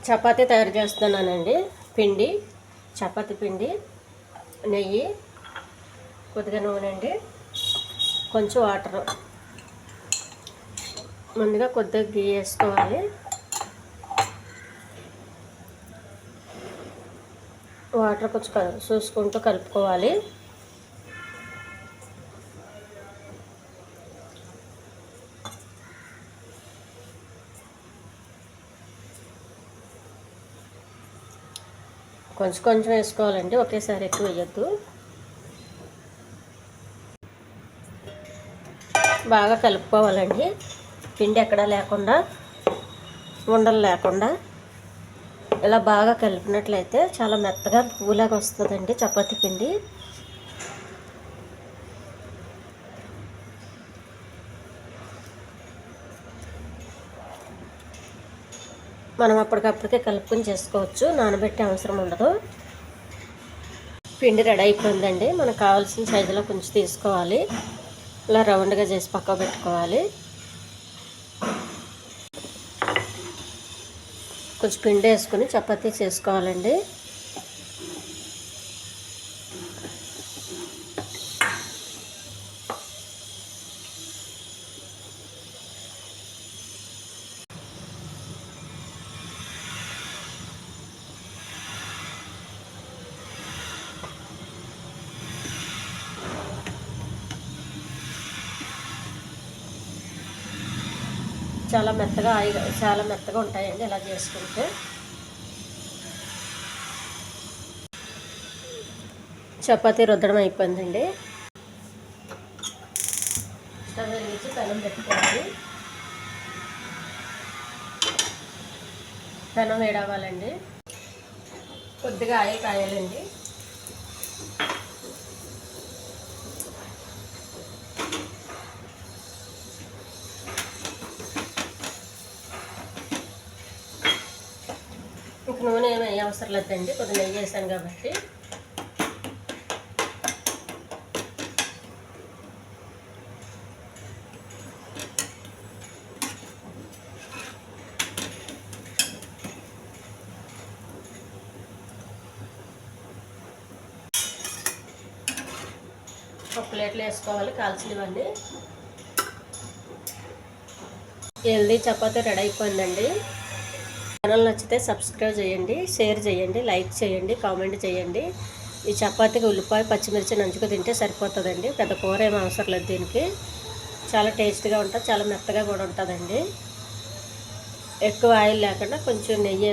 చపాతీ తయారు చేస్తున్నానండి. పిండి, చపాతీ పిండి, నెయ్యి, కొద్దిగా నూనె అండి, కొంచెం వాటర్. ముందుగా కొద్దిగా గీ వేసుకోవాలి. వాటర్ కొంచెం చూసుకుంటూ కలుపుకోవాలి. కొంచెం కొంచెం వేసుకోవాలండి, ఒకేసారి ఎక్కువ వేయద్దు. బాగా కలుపుకోవాలండి. పిండి ఎక్కడా లేకుండా, ఉండలు లేకుండా ఇలా బాగా కలిపినట్లయితే చాలా మెత్తగా పువ్వులాగా వస్తుందండి చపాతీ పిండి. మనం అప్పటికప్పటికే కలుపుకొని చేసుకోవచ్చు, నానబెట్టే అవసరం ఉండదు. పిండి రెడీ అయిపోయిందండి. మనకు కావాల్సిన సైజులో కొంచెం తీసుకోవాలి. ఇలా రౌండ్గా చేసి పక్కకు పెట్టుకోవాలి. కొంచెం పిండి వేసుకొని చపాతీ చేసుకోవాలండి. చాలా మెత్తగా ఉంటాయండి ఇలా చేసుకుంటే. చపాతీ రుద్దడం అయిపోయిందండి. స్టవ్ వెలిగించి పెనం పెట్టుకోవాలి. పెనం వేడవ్వాలండి. కొద్దిగా ఆయిల్ కాయాలండి. ఇంక నూనె ఏమి వేయ అవసరం లేదండి, కొద్దిగా నెయ్యి వేసాను కాబట్టి. ఒక ప్లేట్లో వేసుకోవాలి కాల్చినవన్నీ. హెల్దీ చపాతీ రెడీ అయిపోయిందండి. ఛానల్ నచ్చితే సబ్స్క్రైబ్ చేయండి, షేర్ చేయండి, లైక్ చేయండి, కామెంట్ చేయండి. ఈ చపాతీకి ఉల్లిపాయ, పచ్చిమిర్చి నంచుకు తింటే సరిపోతుందండి. పెద్ద కూర ఏమి అవసరం లేదు దీనికి. చాలా టేస్ట్గా ఉంటుంది, చాలా మెత్తగా కూడా ఉంటుందండి. ఎక్కువ ఆయిల్ లేకుండా కొంచెం నెయ్యి